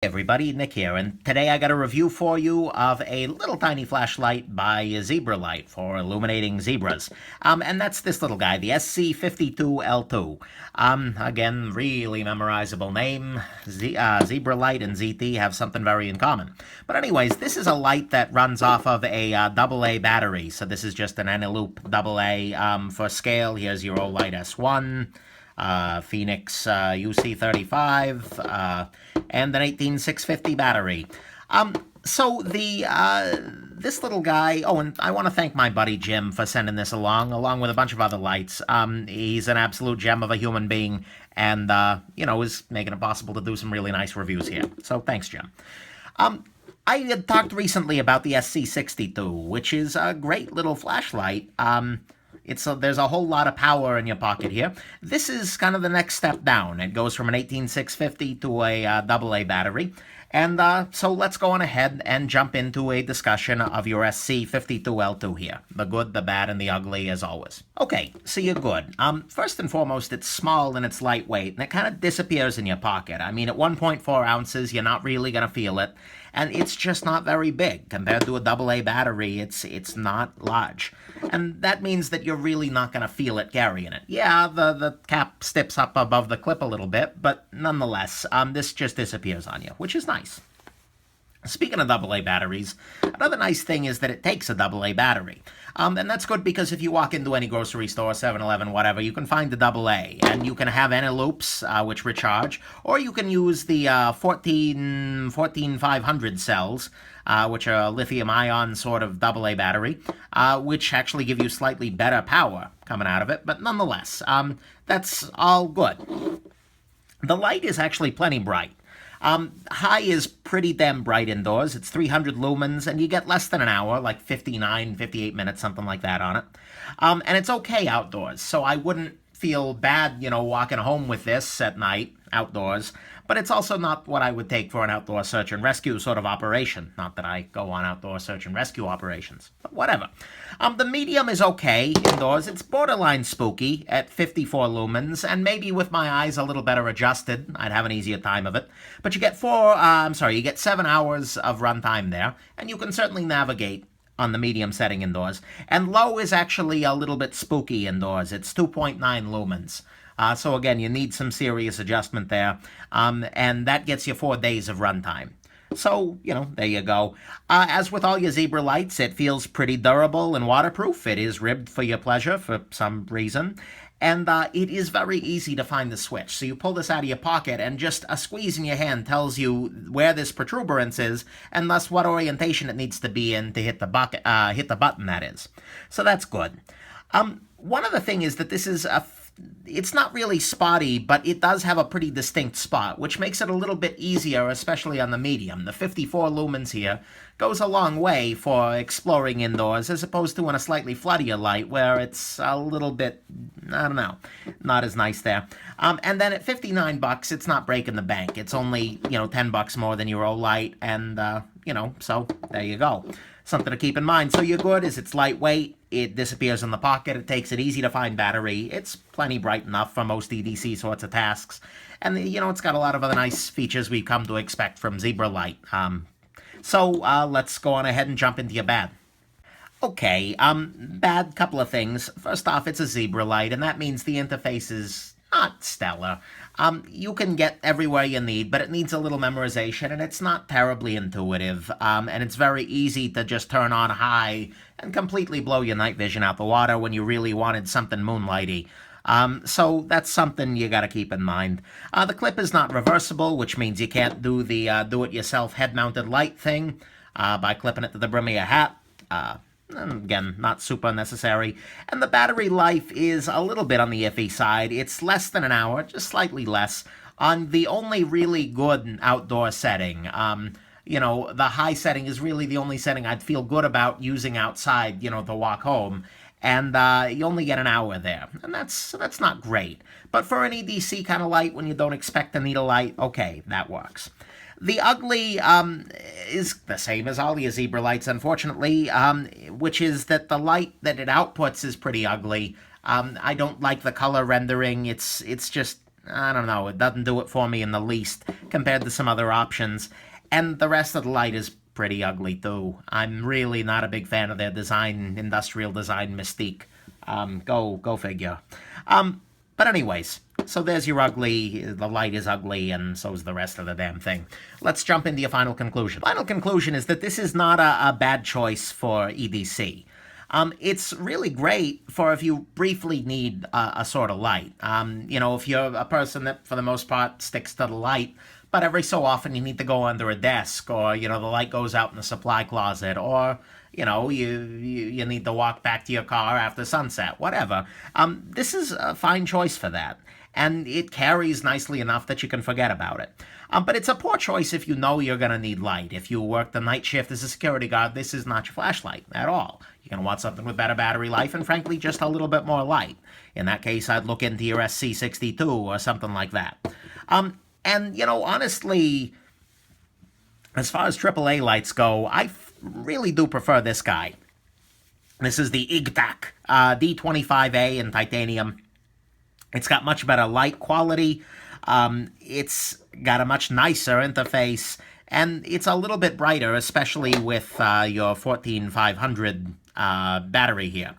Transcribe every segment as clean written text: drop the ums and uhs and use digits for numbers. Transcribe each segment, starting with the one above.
Everybody, Nick here, and today I got a review for you of a little tiny flashlight by Zebralight for illuminating zebras. And that's this little guy, the SC52 L2. Again, really memorizable name. Zebralight and ZT have something very in common. But anyways, this is a light that runs off of a AA battery. So this is just an Eneloop AA. For scale, here's your Olight S1. Phoenix UC35, and an 18650 battery. So this little guy, oh, and I want to thank my buddy Jim for sending this along with a bunch of other lights. He's an absolute gem of a human being, and, is making it possible to do some really nice reviews here. So thanks, Jim. I had talked recently about the SC62, which is a great little flashlight. There's a whole lot of power in your pocket here. This is kind of the next step down. It goes from an 18650 to a AA battery. And so let's go on ahead and jump into a discussion of your SC52L2 here. The good, the bad, and the ugly, as always. Okay, so you're good. First and foremost, it's small and it's lightweight, and it kind of disappears in your pocket. I mean, at 1.4 ounces, you're not really going to feel it. And it's just not very big. Compared to a AA battery, it's not large. And that means that you're really not going to feel it carrying it. Yeah, the cap steps up above the clip a little bit, but nonetheless, this just disappears on you, which is nice. Speaking of AA batteries, another nice thing is that it takes a AA battery. And that's good because if you walk into any grocery store, 7-Eleven, whatever, you can find the AA. And you can have Eneloops, which recharge, or you can use the 14500 cells, which are a lithium-ion sort of AA battery, which actually give you slightly better power coming out of it. But nonetheless, that's all good. The light is actually plenty bright. High is pretty damn bright indoors. It's 300 lumens, and you get less than an hour, like 59, 58 minutes, something like that on it. And it's okay outdoors, so I wouldn't feel bad, walking home with this at night, outdoors. But it's also not what I would take for an outdoor search and rescue sort of operation. Not that I go on outdoor search and rescue operations, but whatever. The medium is okay indoors. It's borderline spooky at 54 lumens, and maybe with my eyes a little better adjusted, I'd have an easier time of it. But you get 7 hours of runtime there, and you can certainly navigate on the medium setting indoors. And low is actually a little bit spooky indoors. It's 2.9 lumens. So again, you need some serious adjustment there, and that gets you 4 days of runtime. So, there you go. As with all your Zebra lights, it feels pretty durable and waterproof. It is ribbed for your pleasure for some reason. And it is very easy to find the switch. So you pull this out of your pocket, and just a squeeze in your hand tells you where this protuberance is, and thus what orientation it needs to be in to hit the button, that is. So that's good. One other thing is that this is it's not really spotty, but it does have a pretty distinct spot, which makes it a little bit easier, especially on the medium. The 54 lumens here goes a long way for exploring indoors, as opposed to in a slightly floodier light, where it's a little bit, I don't know, not as nice there. And then at $59, it's not breaking the bank. It's only, $10 more than your Olight, and, so there you go. Something to keep in mind. So you're good is it's lightweight, it disappears in the pocket, it takes an easy-to-find battery, it's plenty bright enough for most EDC sorts of tasks, and, it's got a lot of other nice features we've come to expect from Zebralight. So let's go on ahead and jump into your bad. Okay, bad couple of things. First off, it's a Zebralight, and that means the interface is not stellar. You can get everywhere you need, but it needs a little memorization, and it's not terribly intuitive, and it's very easy to just turn on high and completely blow your night vision out the water when you really wanted something moonlighty. So that's something you gotta keep in mind. The clip is not reversible, which means you can't do the do-it-yourself head-mounted light thing by clipping it to the brim of your hat. Again, not super necessary. And the battery life is a little bit on the iffy side. It's less than an hour, just slightly less, on the only really good outdoor setting. The high setting is really the only setting I'd feel good about using outside, to walk home. And you only get an hour there. And that's not great. But for an EDC kind of light, when you don't expect to need a light, okay, that works. The ugly is the same as all your Zebra lights, unfortunately, which is that the light that it outputs is pretty ugly. I don't like the color rendering. It's just I don't know, it doesn't do it for me in the least compared to some other options. And the rest of the light is pretty ugly too. I'm really not a big fan of their design, industrial design mystique. Go figure. But anyways, so there's your ugly, the light is ugly, and so is the rest of the damn thing. Let's jump into your final conclusion. Final conclusion is that this is not a bad choice for EDC. It's really great for if you briefly need a sort of light. If you're a person that, for the most part, sticks to the light, but every so often you need to go under a desk, or, the light goes out in the supply closet, or, you need to walk back to your car after sunset, whatever. This is a fine choice for that. And it carries nicely enough that you can forget about it. But it's a poor choice if you know you're going to need light. If you work the night shift as a security guard, this is not your flashlight at all. You're going to want something with better battery life and, frankly, just a little bit more light. In that case, I'd look into your SC52 or something like that. Honestly, as far as AAA lights go, I really do prefer this guy. This is the EagTac D25A in titanium. It's got much better light quality. It's got a much nicer interface, and it's a little bit brighter, especially with your 14500 battery here.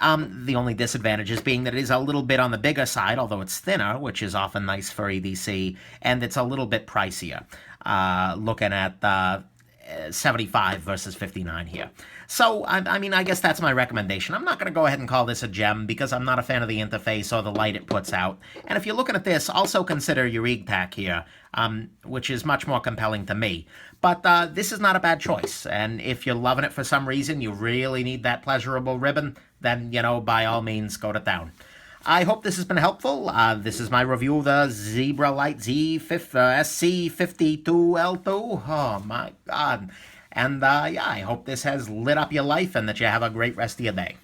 The only disadvantages being that it is a little bit on the bigger side, although it's thinner, which is often nice for EDC, and it's a little bit pricier, looking at 75 versus 59 here. So, I guess that's my recommendation. I'm not going to go ahead and call this a gem because I'm not a fan of the interface or the light it puts out. And if you're looking at this, also consider your EagTac here, which is much more compelling to me. But this is not a bad choice. And if you're loving it for some reason, you really need that pleasurable ribbon, then, by all means, go to town. I hope this has been helpful. This is my review of the Zebralight SC52 L2. Oh, my God. And, I hope this has lit up your life and that you have a great rest of your day.